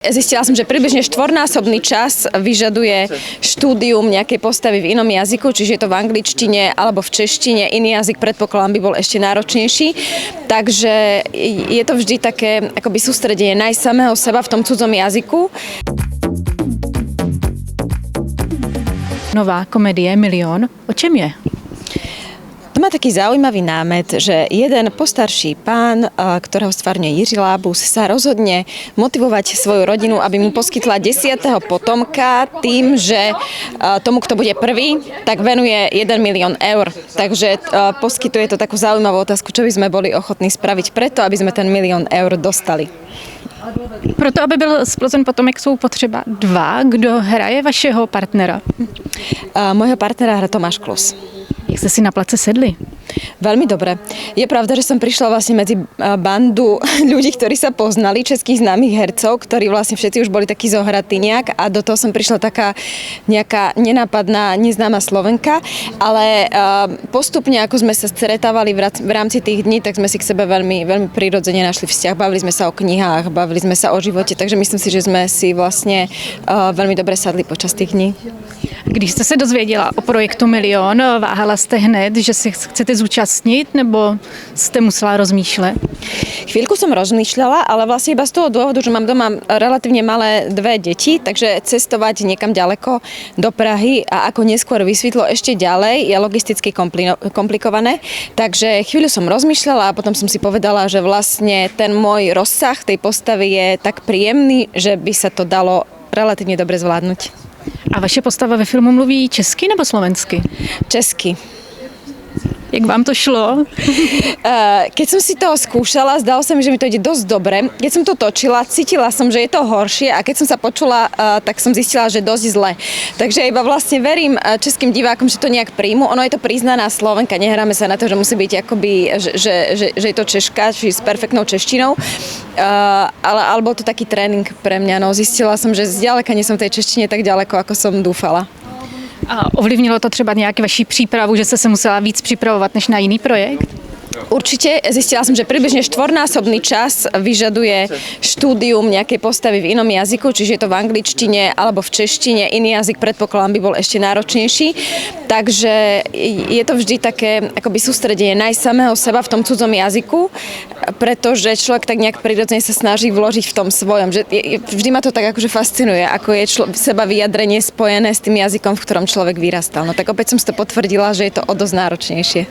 Zistila som, že približne štvornásobný čas vyžaduje štúdium nejakej postavy v inom jazyku, čiže je to v angličtine alebo v češtine. Iný jazyk, predpokladám, by bol ešte náročnejší. Takže je to vždy také akoby sústredenie nájsť samého seba v tom cudzom jazyku. Nová komedie Milión. O čem je? To má taký zaujímavý námet, že jeden postarší pán, ktorého stvárňuje Jiří Lábus, sa rozhodne motivovať svoju rodinu, aby mu poskytla 10. potomka tým, že tomu, kto bude prvý, tak venuje 1 milión eur. Takže poskytuje to takú zaujímavú otázku, čo by sme boli ochotní spraviť preto, aby sme ten 1 milión eur dostali. Proto, aby byl splozen potomek, jsou potřeba dva. Kdo hraje vašeho partnera? Môjho partnera hra Tomáš Klus. Jak ste si na place sedli? Veľmi dobre. Je pravda, že som prišla vlastne medzi bandu ľudí, ktorí sa poznali, českých známych hercov, ktorí vlastne všetci už boli takí zohratí nejak a do toho som prišla taká nejaká nenápadná, neznáma Slovenka, ale postupne, ako sme sa stretávali v rámci tých dní, tak sme si k sebe veľmi, veľmi prirodzene našli vzťah. Bavili sme sa o knihách, bavili sme sa o živote, takže myslím si, že sme si vlastne veľmi dobre sadli počas tých dní. Když jste se dozvěděla o projektu Milión, váhala jste hned, že si chcete zúčastnit, nebo jste musela rozmýšlet? Chvíľku som rozmýšľala, ale vlastne iba z toho dôvodu, že mám doma relatívne malé dve deti, takže cestovať niekam ďaleko do Prahy a ako neskôr vysvetlo ešte ďalej je logisticky komplikované. Takže chvíľu som rozmýšľala a potom som si povedala, že vlastne ten môj rozsah tej postavy je tak príjemný, že by sa to dalo relatívne dobre zvládnuť. A vaše postava ve filmu mluví česky nebo slovensky? Česky. Jak vám to šlo? Keď som si toho skúšala, zdalo sa mi, že mi to ide dosť dobre. Keď som to točila, cítila som, že je to horšie a keď som sa počula, tak som zistila, že dosť zle. Takže iba vlastne verím českým divákom, že to nejak príjmu. Ono je to priznaná Slovenka, nehráme sa na to, že musí byť akoby, že je to Češka, či s perfektnou češtinou. Ale bol to taký tréning pre mňa. No, zistila som, že zďaleka nie som v tej češtine tak ďaleko, ako som dúfala. A ovlivnilo to třeba nějaký vaši přípravu, že jste se musela víc připravovat než na jiný projekt? Určite. Zistila som, že približne štvornásobný čas vyžaduje štúdium nejakej postavy v inom jazyku, čiže je to v angličtine alebo v češtine. Iný jazyk, predpokladám, by bol ešte náročnejší. Takže je to vždy také akoby sústredenie nájsť samého seba v tom cudzom jazyku, pretože človek tak nejak prirodzene sa snaží vložiť v tom svojom. Vždy ma to tak akože fascinuje, ako je seba vyjadrenie spojené s tým jazykom, v ktorom človek vyrastal. No tak opäť som si to potvrdila, že je to o dosť náročnejšie.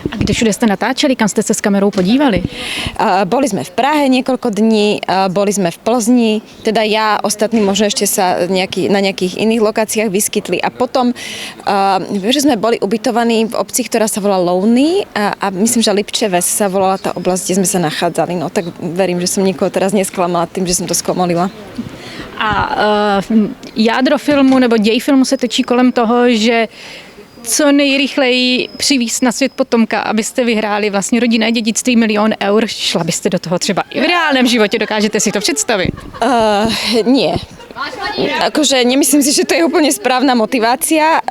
A kde všude ste natáčali? Kam ste sa s kamerou podívali? Boli sme v Prahe niekoľko dní, boli sme v Plzni, teda ja, ostatní možno ešte sa na nejakých iných lokáciách vyskytli a potom, že sme boli ubytovaní v obci, ktorá sa volá Louny a myslím, že Lipčeves sa volala tá oblasť, kde sme sa nachádzali. No tak verím, že som nikoho teraz nesklamala tým, že som to skomolila. A jádro filmu nebo děj filmu se točí kolem toho, že co nejrychleji přivízt na svět potomka, abyste vyhráli vlastně rodinné dědictví 1 milión eur. Šla byste do toho třeba i v reálném životě, dokážete si to představit? Nie. Akože nemyslím si, že to je úplne správna motivácia.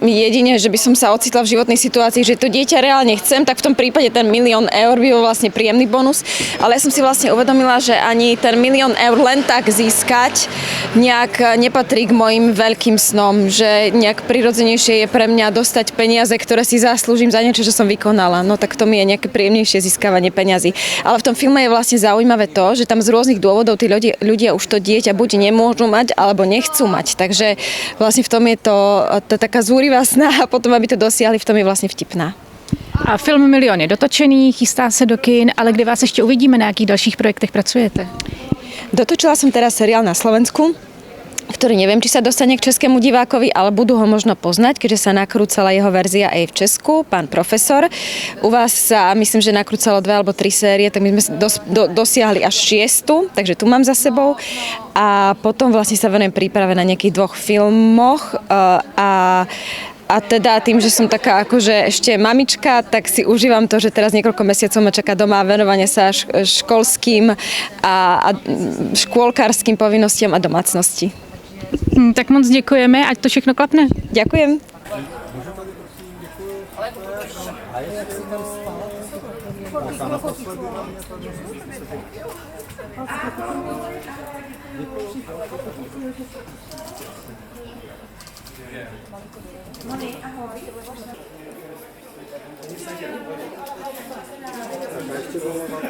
Jedine, že by som sa ocitla v životnej situácii, že to dieťa reálne chcem, tak v tom prípade ten 1 milión eur by bol vlastne príjemný bonus. Ale ja som si vlastne uvedomila, že ani ten 1 milión eur len tak získať nejak nepatrí k mojim veľkým snom. Že nejak prirodzenejšie je pre mňa dostať peniaze, ktoré si zaslúžim za niečo, čo som vykonala. No tak to mi je nejaké príjemnejšie získavanie peňazí. Ale v tom filme je vlastne zaujímavé to, že tam z rôznych dôvodov tí ľudia už to dieťa buď nemôžu mať, alebo nechcú mať. Takže vlastne v tom je to taká zúrivá snaha, potom aby to dosiahli, v tom je vlastne vtipná. A film Milión je dotočený, chystá se do kin, ale kde vás ještě uvidíme, na jakých dalších projektech pracujete? Dotočila som teraz seriál na Slovensku, ktorý neviem, či sa dostane k českému divákovi, ale budú ho možno poznať, keďže sa nakrúcala jeho verzia aj v Česku, Pán profesor. U vás sa, myslím, že nakrúcalo 2 alebo 3 série, tak my sme dosiahli až 6, takže tu mám za sebou. A potom vlastne sa venujem príprave na nejakých 2 filmoch a teda tým, že som taká akože ešte mamička, tak si užívam to, že teraz niekoľko mesiacov ma čaká doma venovanie sa školským a škôlkarským povinnostiam a domácnosti. Tak moc děkujeme, ať to všechno klapne. Ďakujem.